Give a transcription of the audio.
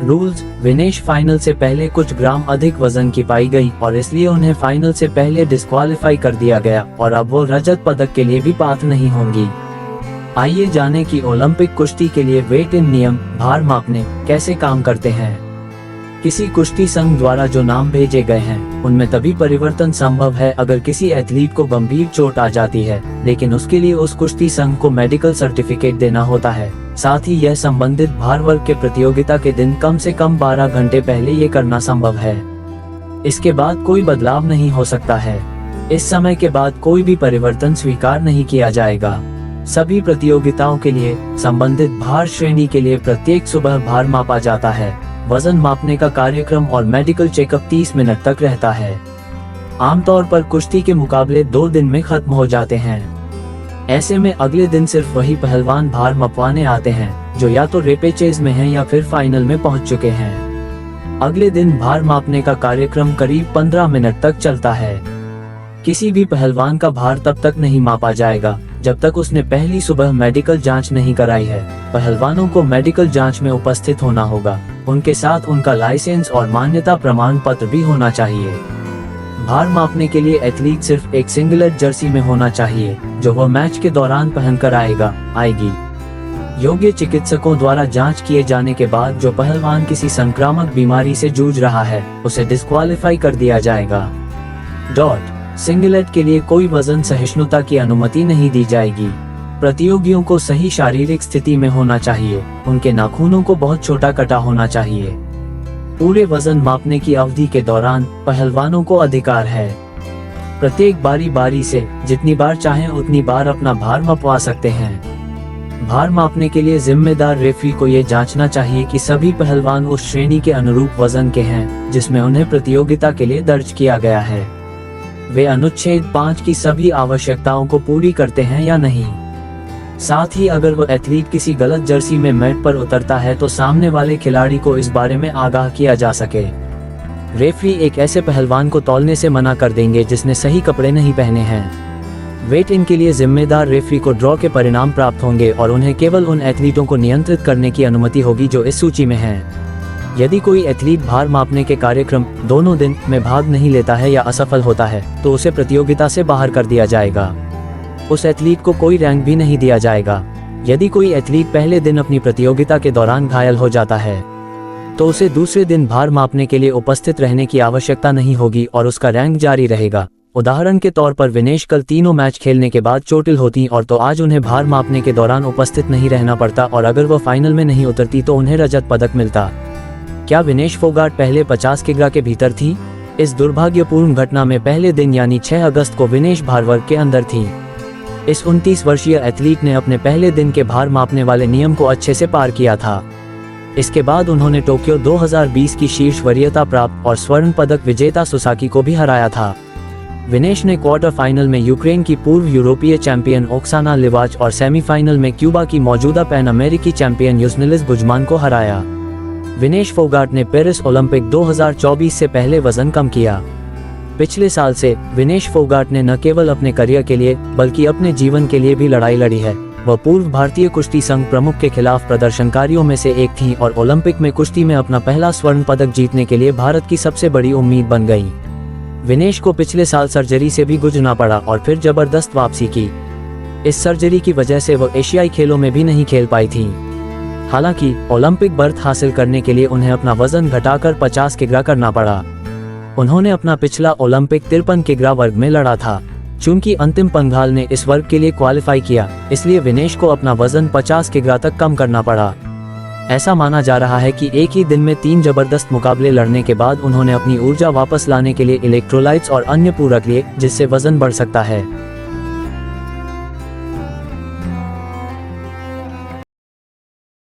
Rules. Vinesh final से पहले कुछ ग्राम अधिक वजन की पाई गई और इसलिए उन्हें फाइनल से पहले डिस्क्वालीफाई कर दिया गया और अब वो रजत पदक के लिए भी पात्र नहीं होंगी। आइए जानें कि ओलंपिक कुश्ती के लिए वेट इन नियम भार मापने कैसे काम करते हैं। किसी कुश्ती संघ द्वारा जो नाम भेजे गए हैं उनमें तभी परिवर्तन संभव है अगर किसी एथलीट को गंभीर चोट आ जाती है, लेकिन उसके लिए उस कुश्ती संघ को मेडिकल सर्टिफिकेट देना होता है। साथ ही यह संबंधित भार वर्ग के प्रतियोगिता के दिन कम से कम 12 घंटे पहले ये करना संभव है। इसके बाद कोई बदलाव नहीं हो सकता है। इस समय के बाद कोई भी परिवर्तन स्वीकार नहीं किया जाएगा। सभी प्रतियोगिताओं के लिए संबंधित भार श्रेणी के लिए प्रत्येक सुबह भार मापा जाता है। वजन मापने का कार्यक्रम और मेडिकल चेकअप 30 मिनट तक रहता है। आमतौर पर कुश्ती के मुकाबले 2 दिन में खत्म हो जाते हैं। ऐसे में अगले दिन सिर्फ वही पहलवान भार मपवाने आते हैं जो या तो रेपेचेज में हैं या फिर फाइनल में पहुंच चुके हैं। अगले दिन भार मापने का कार्यक्रम करीब 15 मिनट तक चलता है। किसी भी पहलवान का भार तब तक नहीं मापा जाएगा जब तक उसने पहली सुबह मेडिकल जांच नहीं कराई है। पहलवानों को मेडिकल जांच में उपस्थित होना होगा। उनके साथ उनका लाइसेंस और मान्यता प्रमाण पत्र भी होना चाहिए। भार मापने के लिए एथलीट सिर्फ एक सिंगलेट जर्सी में होना चाहिए जो वह मैच के दौरान पहनकर आएगी। योग्य चिकित्सकों द्वारा जांच किए जाने के बाद जो पहलवान किसी संक्रामक बीमारी से जूझ रहा है उसे डिस्क्वालीफाई कर दिया जाएगा। सिंगलेट के लिए कोई वजन सहिष्णुता की अनुमति नहीं दी जाएगी। प्रतियोगियों को सही शारीरिक स्थिति में होना चाहिए। उनके नाखूनों को बहुत छोटा कटा होना चाहिए। पूरे वजन मापने की अवधि के दौरान पहलवानों को अधिकार है प्रत्येक बारी से जितनी बार चाहें उतनी बार अपना भार मपवा सकते हैं। भार मापने के लिए जिम्मेदार रेफरी को ये जांचना चाहिए कि सभी पहलवान उस श्रेणी के अनुरूप वजन के हैं जिसमें उन्हें प्रतियोगिता के लिए दर्ज किया गया है। वे अनुच्छेद 5 की सभी आवश्यकताओं को पूरी करते हैं या नहीं। साथ ही अगर वो एथलीट किसी गलत जर्सी में मैट पर उतरता है तो सामने वाले खिलाड़ी को इस बारे में आगाह किया जा सके। रेफरी एक ऐसे पहलवान को तौलने से मना कर देंगे जिसने सही कपड़े नहीं पहने हैं। वेट इन के लिए जिम्मेदार रेफरी को ड्रॉ के परिणाम प्राप्त होंगे और उन्हें केवल उन एथलीटों को नियंत्रित करने की अनुमति होगी जो इस सूची में हैं। यदि कोई एथलीट भार मापने के कार्यक्रम दोनों दिन में भाग नहीं लेता है या असफल होता है तो उसे प्रतियोगिता से बाहर कर दिया जाएगा। उस एथलीट को कोई रैंक भी नहीं दिया जाएगा। यदि कोई एथलीट पहले दिन अपनी प्रतियोगिता के दौरान घायल हो जाता है तो उसे दूसरे दिन भार मापने के लिए उपस्थित रहने की आवश्यकता नहीं होगी और उसका रैंक जारी रहेगा। उदाहरण के तौर पर विनेश कल तीनों मैच खेलने के बाद चोटिल होती और तो आज उन्हें भार मापने के दौरान उपस्थित नहीं रहना पड़ता और अगर वह फाइनल में नहीं उतरती तो उन्हें रजत पदक मिलता। क्या विनेश फोगाट पहले 50 किग्रा के भीतर थी? इस दुर्भाग्यपूर्ण घटना में पहले दिन यानी 6 अगस्त को विनेश भार वर्ग के अंदर थी। इस 29 वर्षीय एथलीट ने अपने पहले दिन के भार मापने वाले नियम को अच्छे से पार किया था। इसके बाद उन्होंने टोक्यो 2020 की शीर्ष वरीयता प्राप्त और स्वर्ण पदक विजेता सुसाकी को भी हराया था। विनेश ने क्वार्टर फाइनल में यूक्रेन की पूर्व यूरोपीय चैंपियन ओक्साना लिवाच और सेमीफाइनल में क्यूबा की मौजूदा पैन अमेरिकी चैंपियन युस्निलिस बुजमान को हराया। विनेश फोगाट ने पेरिस ओलंपिक 2024 से पहले वजन कम किया। पिछले साल से विनेश फोगाट ने न केवल अपने करियर के लिए बल्कि अपने जीवन के लिए भी लड़ाई लड़ी है। वह पूर्व भारतीय कुश्ती संघ प्रमुख के खिलाफ प्रदर्शनकारियों में से एक थीं और ओलंपिक में कुश्ती में अपना पहला स्वर्ण पदक जीतने के लिए भारत की सबसे बड़ी उम्मीद बन गईं। विनेश को पिछले साल सर्जरी से भी गुजरना पड़ा और फिर जबरदस्त वापसी की। इस सर्जरी की वजह से वह एशियाई खेलों में भी नहीं खेल पाई थी। हालांकि ओलंपिक बर्थ हासिल करने के लिए उन्हें अपना वजन घटाकर 50 किग्रा करना पड़ा। उन्होंने अपना पिछला ओलंपिक 53 किग्रा वर्ग में लड़ा था। चूंकि अंतिम पंघाल ने इस वर्ग के लिए क्वालिफाई किया, इसलिए विनेश को अपना वजन 50 किग्रा तक कम करना पड़ा। ऐसा माना जा रहा है कि एक ही दिन में 3 जबरदस्त मुकाबले लड़ने के बाद उन्होंने अपनी ऊर्जा वापस लाने के लिए इलेक्ट्रोलाइट्स और अन्य पूरक लिए जिससे वजन बढ़ सकता है।